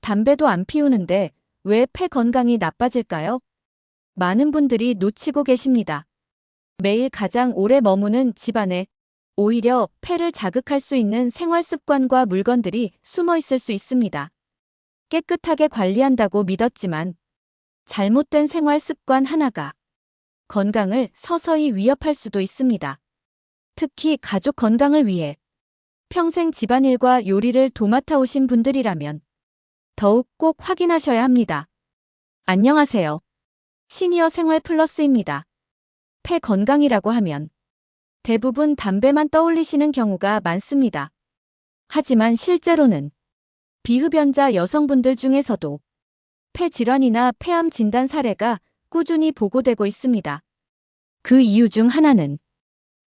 담배도 안 피우는데 왜 폐 건강이 나빠질까요? 많은 분들이 놓치고 계십니다. 매일 가장 오래 머무는 집안에 오히려 폐를 자극할 수 있는 생활 습관과 물건들이 숨어 있을 수 있습니다. 깨끗하게 관리한다고 믿었지만 잘못된 생활 습관 하나가 건강을 서서히 위협할 수도 있습니다. 특히 가족 건강을 위해 평생 집안일과 요리를 도맡아 오신 분들이라면 더욱 꼭 확인하셔야 합니다. 안녕하세요. 시니어 생활 플러스입니다. 폐 건강이라고 하면 대부분 담배만 떠올리시는 경우가 많습니다. 하지만 실제로는 비흡연자 여성분들 중에서도 폐 질환이나 폐암 진단 사례가 꾸준히 보고되고 있습니다. 그 이유 중 하나는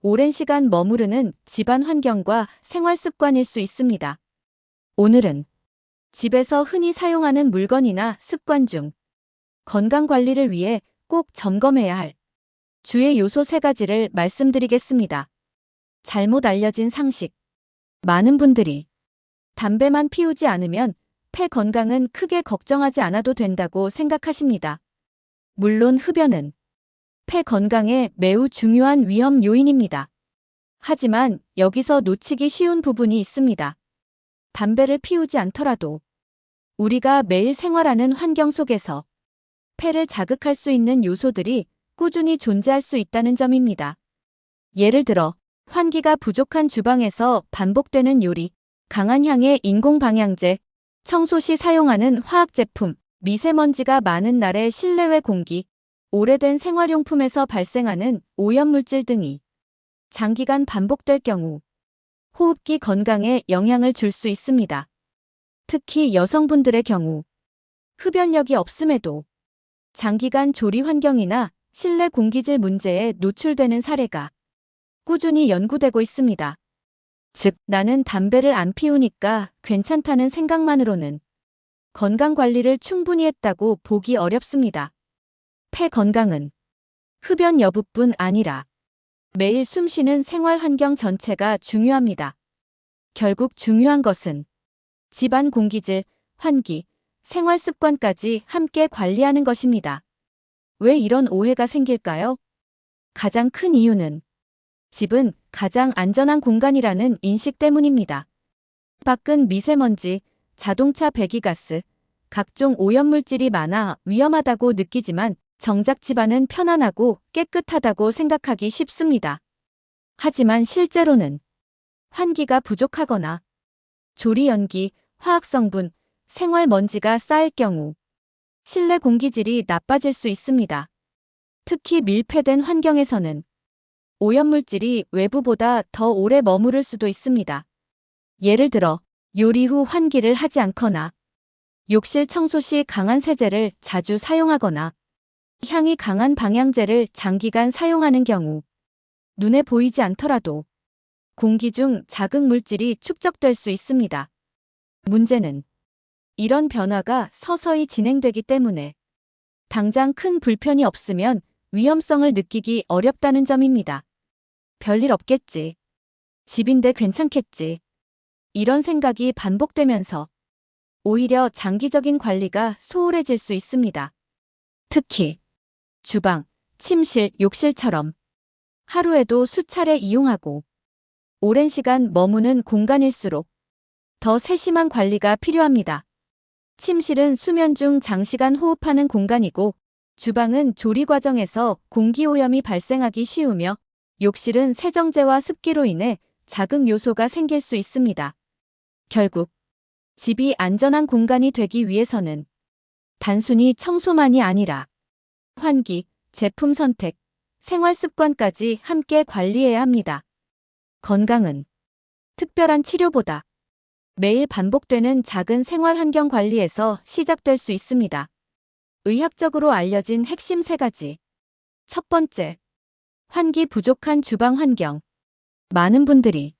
오랜 시간 머무르는 집안 환경과 생활 습관일 수 있습니다. 오늘은 집에서 흔히 사용하는 물건이나 습관 중 건강 관리를 위해 꼭 점검해야 할 주의 요소 3가지를 말씀드리겠습니다. 잘못 알려진 상식. 많은 분들이 담배만 피우지 않으면 폐 건강은 크게 걱정하지 않아도 된다고 생각하십니다. 물론 흡연은 폐 건강에 매우 중요한 위험 요인입니다. 하지만 여기서 놓치기 쉬운 부분이 있습니다. 담배를 피우지 않더라도 우리가 매일 생활하는 환경 속에서 폐를 자극할 수 있는 요소들이 꾸준히 존재할 수 있다는 점입니다. 예를 들어 환기가 부족한 주방에서 반복되는 요리, 강한 향의 인공방향제, 청소 시 사용하는 화학제품, 미세먼지가 많은 날의 실내외 공기, 오래된 생활용품에서 발생하는 오염물질 등이 장기간 반복될 경우 호흡기 건강에 영향을 줄 수 있습니다. 특히 여성분들의 경우 흡연력이 없음에도 장기간 조리 환경이나 실내 공기질 문제에 노출되는 사례가 꾸준히 연구되고 있습니다. 즉, 나는 담배를 안 피우니까 괜찮다는 생각만으로는 건강 관리를 충분히 했다고 보기 어렵습니다. 폐 건강은 흡연 여부뿐 아니라 매일 숨쉬는 생활 환경 전체가 중요합니다. 결국 중요한 것은 집안 공기질, 환기, 생활 습관까지 함께 관리하는 것입니다. 왜 이런 오해가 생길까요? 가장 큰 이유는 집은 가장 안전한 공간이라는 인식 때문입니다. 밖은 미세먼지, 자동차 배기가스, 각종 오염물질이 많아 위험하다고 느끼지만 정작 집안은 편안하고 깨끗하다고 생각하기 쉽습니다. 하지만 실제로는 환기가 부족하거나 조리 연기, 화학성분, 생활먼지가 쌓일 경우 실내 공기질이 나빠질 수 있습니다. 특히 밀폐된 환경에서는 오염물질이 외부보다 더 오래 머무를 수도 있습니다. 예를 들어 요리 후 환기를 하지 않거나 욕실 청소 시 강한 세제를 자주 사용하거나 향이 강한 방향제를 장기간 사용하는 경우 눈에 보이지 않더라도 공기 중 자극 물질이 축적될 수 있습니다. 문제는 이런 변화가 서서히 진행되기 때문에 당장 큰 불편이 없으면 위험성을 느끼기 어렵다는 점입니다. 별일 없겠지. 집인데 괜찮겠지. 이런 생각이 반복되면서 오히려 장기적인 관리가 소홀해질 수 있습니다. 특히 주방, 침실, 욕실처럼 하루에도 수차례 이용하고 오랜 시간 머무는 공간일수록 더 세심한 관리가 필요합니다. 침실은 수면 중 장시간 호흡하는 공간이고 주방은 조리 과정에서 공기오염이 발생하기 쉬우며 욕실은 세정제와 습기로 인해 자극 요소가 생길 수 있습니다. 결국 집이 안전한 공간이 되기 위해서는 단순히 청소만이 아니라 환기, 제품 선택, 생활 습관까지 함께 관리해야 합니다. 건강은 특별한 치료보다 매일 반복되는 작은 생활 환경 관리에서 시작될 수 있습니다. 의학적으로 알려진 핵심 3가지. 첫 번째, 환기 부족한 주방 환경. 많은 분들이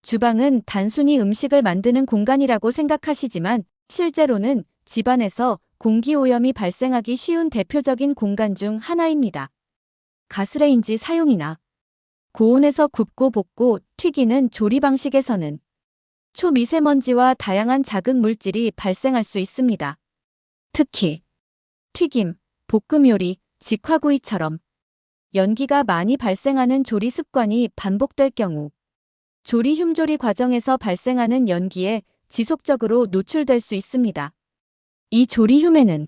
주방은 단순히 음식을 만드는 공간이라고 생각하시지만 실제로는 집안에서 공기오염이 발생하기 쉬운 대표적인 공간 중 하나입니다. 가스레인지 사용이나 고온에서 굽고 볶고 튀기는 조리 방식에서는 초미세먼지와 다양한 자극 물질이 발생할 수 있습니다. 특히 튀김, 볶음 요리, 직화구이처럼 연기가 많이 발생하는 조리 습관이 반복될 경우 조리 흉조리 과정에서 발생하는 연기에 지속적으로 노출될 수 있습니다. 이 조리 흉에는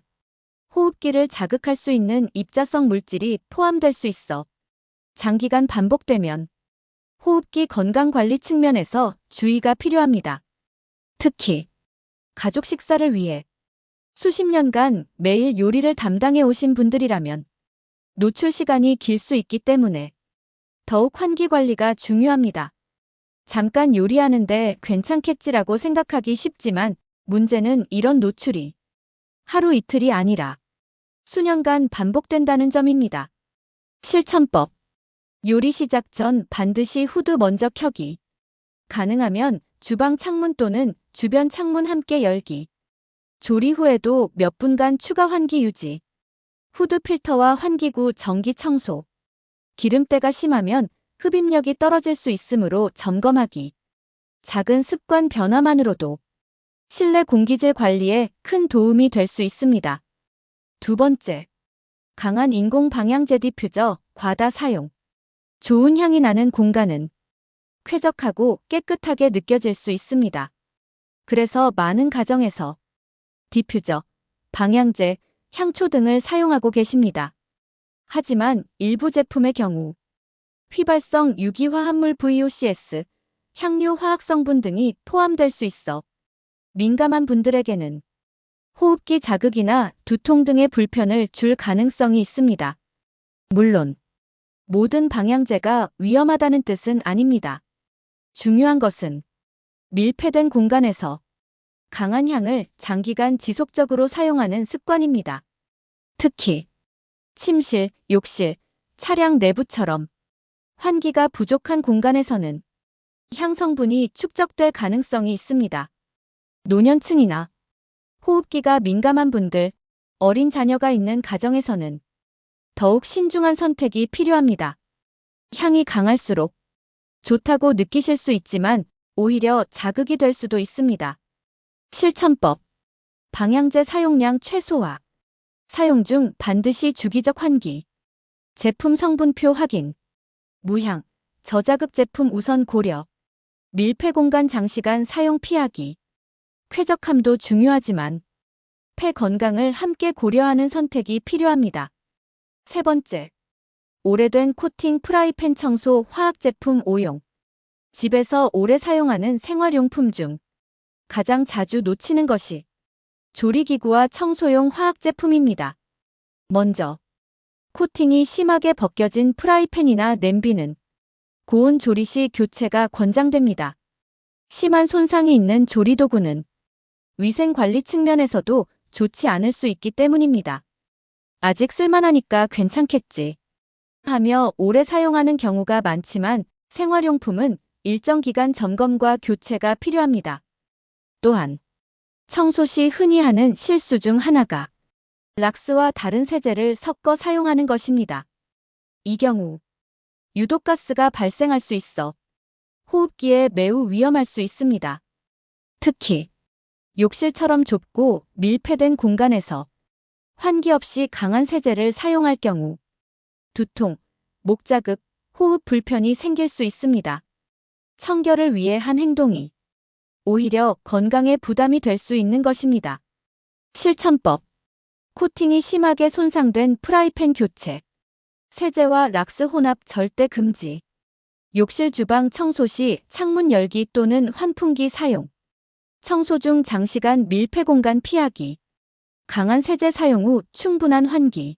호흡기를 자극할 수 있는 입자성 물질이 포함될 수 있어 장기간 반복되면 호흡기 건강 관리 측면에서 주의가 필요합니다. 특히 가족 식사를 위해 수십 년간 매일 요리를 담당해 오신 분들이라면 노출 시간이 길 수 있기 때문에 더욱 환기 관리가 중요합니다. 잠깐 요리하는데 괜찮겠지라고 생각하기 쉽지만 문제는 이런 노출이 하루 이틀이 아니라 수년간 반복된다는 점입니다. 실천법. 요리 시작 전 반드시 후드 먼저 켜기. 가능하면 주방 창문 또는 주변 창문 함께 열기. 조리 후에도 몇 분간 추가 환기 유지. 후드 필터와 환기구 정기 청소. 기름때가 심하면 흡입력이 떨어질 수 있으므로 점검하기. 작은 습관 변화만으로도 실내 공기질 관리에 큰 도움이 될 수 있습니다. 두 번째, 강한 인공 방향제 디퓨저 과다 사용. 좋은 향이 나는 공간은 쾌적하고 깨끗하게 느껴질 수 있습니다. 그래서 많은 가정에서 디퓨저, 방향제, 향초 등을 사용하고 계십니다. 하지만 일부 제품의 경우 휘발성 유기화합물 VOCs, 향료 화학 성분 등이 포함될 수 있어 민감한 분들에게는 호흡기 자극이나 두통 등의 불편을 줄 가능성이 있습니다. 물론 모든 방향제가 위험하다는 뜻은 아닙니다. 중요한 것은 밀폐된 공간에서 강한 향을 장기간 지속적으로 사용하는 습관입니다. 특히 침실, 욕실, 차량 내부처럼 환기가 부족한 공간에서는 향 성분이 축적될 가능성이 있습니다. 노년층이나 호흡기가 민감한 분들, 어린 자녀가 있는 가정에서는 더욱 신중한 선택이 필요합니다. 향이 강할수록 좋다고 느끼실 수 있지만 오히려 자극이 될 수도 있습니다. 실천법. 방향제 사용량 최소화. 사용 중 반드시 주기적 환기. 제품 성분표 확인. 무향, 저자극 제품 우선 고려. 밀폐 공간 장시간 사용 피하기. 쾌적함도 중요하지만 폐 건강을 함께 고려하는 선택이 필요합니다. 세 번째, 오래된 코팅 프라이팬 청소 화학 제품 오용. 집에서 오래 사용하는 생활용품 중 가장 자주 놓치는 것이 조리기구와 청소용 화학 제품입니다. 먼저, 코팅이 심하게 벗겨진 프라이팬이나 냄비는 고온 조리 시 교체가 권장됩니다. 심한 손상이 있는 조리도구는 위생 관리 측면에서도 좋지 않을 수 있기 때문입니다. 아직 쓸만하니까 괜찮겠지 하며 오래 사용하는 경우가 많지만 생활용품은 일정 기간 점검과 교체가 필요합니다. 또한 청소 시 흔히 하는 실수 중 하나가 락스와 다른 세제를 섞어 사용하는 것입니다. 이 경우 유독가스가 발생할 수 있어 호흡기에 매우 위험할 수 있습니다. 특히 욕실처럼 좁고 밀폐된 공간에서 환기 없이 강한 세제를 사용할 경우 두통, 목 자극, 호흡 불편이 생길 수 있습니다. 청결을 위해 한 행동이 오히려 건강에 부담이 될 수 있는 것입니다. 실천법. 코팅이 심하게 손상된 프라이팬 교체. 세제와 락스 혼합 절대 금지. 욕실 주방 청소 시 창문 열기 또는 환풍기 사용. 청소 중 장시간 밀폐 공간 피하기. 강한 세제 사용 후 충분한 환기.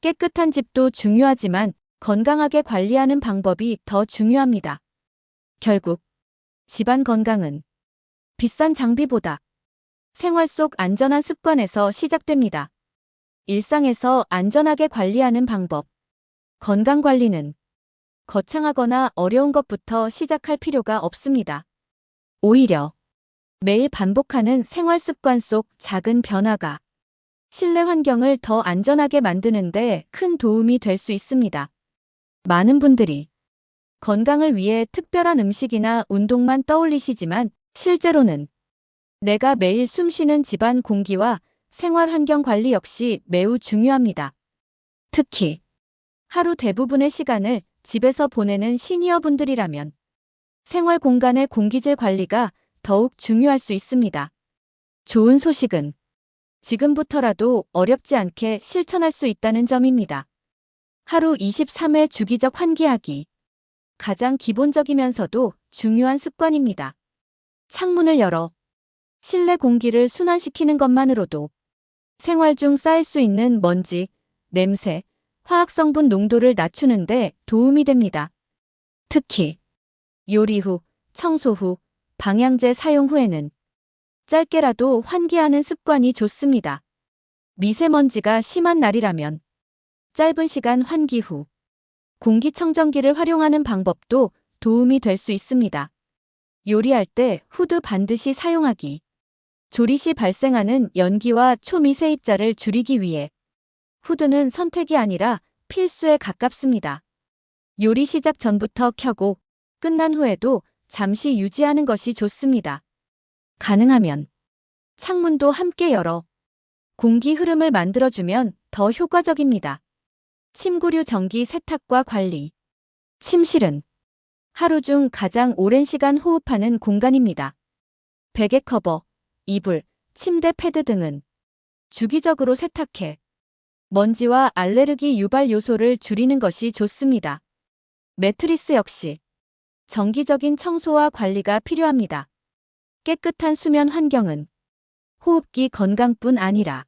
깨끗한 집도 중요하지만 건강하게 관리하는 방법이 더 중요합니다. 결국 집안 건강은 비싼 장비보다 생활 속 안전한 습관에서 시작됩니다. 일상에서 안전하게 관리하는 방법. 건강 관리는 거창하거나 어려운 것부터 시작할 필요가 없습니다. 오히려 매일 반복하는 생활 습관 속 작은 변화가 실내 환경을 더 안전하게 만드는 데 큰 도움이 될 수 있습니다. 많은 분들이 건강을 위해 특별한 음식이나 운동만 떠올리시지만 실제로는 내가 매일 숨쉬는 집안 공기와 생활 환경 관리 역시 매우 중요합니다. 특히 하루 대부분의 시간을 집에서 보내는 시니어분들이라면 생활 공간의 공기질 관리가 더욱 중요할 수 있습니다. 좋은 소식은 지금부터라도 어렵지 않게 실천할 수 있다는 점입니다. 하루 23회 주기적 환기하기. 가장 기본적이면서도 중요한 습관입니다. 창문을 열어 실내 공기를 순환시키는 것만으로도 생활 중 쌓일 수 있는 먼지, 냄새, 화학성분 농도를 낮추는 데 도움이 됩니다. 특히 요리 후, 청소 후, 방향제 사용 후에는 짧게라도 환기하는 습관이 좋습니다. 미세먼지가 심한 날이라면 짧은 시간 환기 후 공기청정기를 활용하는 방법도 도움이 될 수 있습니다. 요리할 때 후드 반드시 사용하기. 조리 시 발생하는 연기와 초미세입자를 줄이기 위해 후드는 선택이 아니라 필수에 가깝습니다. 요리 시작 전부터 켜고 끝난 후에도 잠시 유지하는 것이 좋습니다. 가능하면 창문도 함께 열어 공기 흐름을 만들어주면 더 효과적입니다. 침구류 전기 세탁과 관리. 침실은 하루 중 가장 오랜 시간 호흡하는 공간입니다. 베개 커버, 이불, 침대 패드 등은 주기적으로 세탁해 먼지와 알레르기 유발 요소를 줄이는 것이 좋습니다. 매트리스 역시 정기적인 청소와 관리가 필요합니다. 깨끗한 수면 환경은 호흡기 건강뿐 아니라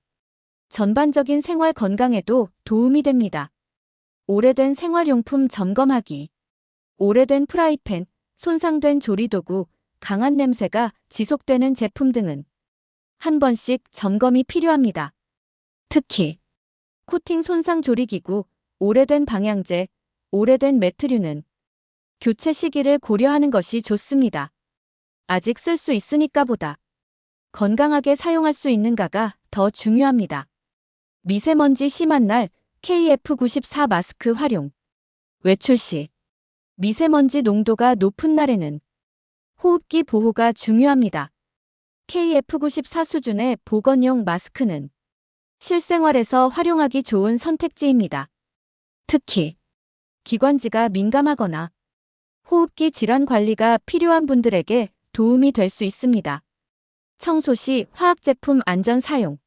전반적인 생활 건강에도 도움이 됩니다. 오래된 생활용품 점검하기. 오래된 프라이팬, 손상된 조리도구, 강한 냄새가 지속되는 제품 등은 한 번씩 점검이 필요합니다. 특히 코팅 손상 조리기구, 오래된 방향제, 오래된 매트류는 교체 시기를 고려하는 것이 좋습니다. 아직 쓸 수 있으니까 보다 건강하게 사용할 수 있는가가 더 중요합니다. 미세먼지 심한 날 KF94 마스크 활용. 외출 시 미세먼지 농도가 높은 날에는 호흡기 보호가 중요합니다. KF94 수준의 보건용 마스크는 실생활에서 활용하기 좋은 선택지입니다. 특히 기관지가 민감하거나 호흡기 질환 관리가 필요한 분들에게 도움이 될 수 있습니다. 청소 시 화학제품 안전 사용.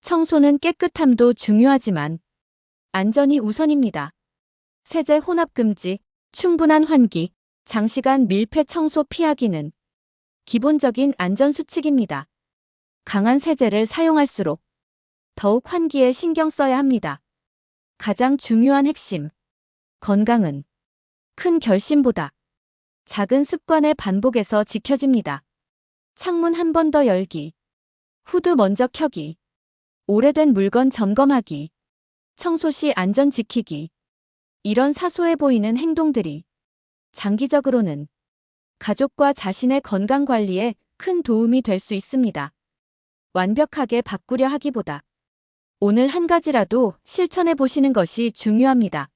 청소는 깨끗함도 중요하지만 안전이 우선입니다. 세제 혼합 금지, 충분한 환기, 장시간 밀폐 청소 피하기는 기본적인 안전 수칙입니다. 강한 세제를 사용할수록 더욱 환기에 신경 써야 합니다. 가장 중요한 핵심. 건강은 큰 결심보다 작은 습관의 반복에서 지켜집니다. 창문 한 번 더 열기. 후드 먼저 켜기. 오래된 물건 점검하기. 청소 시 안전 지키기. 이런 사소해 보이는 행동들이 장기적으로는 가족과 자신의 건강 관리에 큰 도움이 될 수 있습니다. 완벽하게 바꾸려 하기보다 오늘 한 가지라도 실천해 보시는 것이 중요합니다.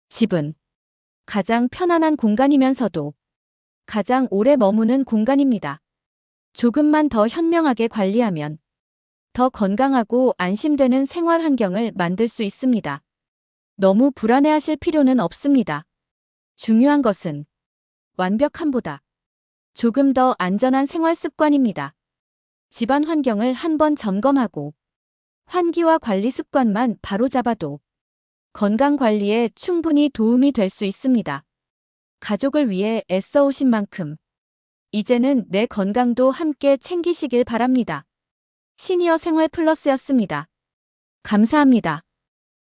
집은 가장 편안한 공간이면서도 가장 오래 머무는 공간입니다. 조금만 더 현명하게 관리하면 더 건강하고 안심되는 생활 환경을 만들 수 있습니다. 너무 불안해하실 필요는 없습니다. 중요한 것은 완벽함보다 조금 더 안전한 생활 습관입니다. 집안 환경을 한번 점검하고 환기와 관리 습관만 바로잡아도 건강 관리에 충분히 도움이 될 수 있습니다. 가족을 위해 애써 오신 만큼 이제는 내 건강도 함께 챙기시길 바랍니다. 시니어 생활 플러스였습니다. 감사합니다.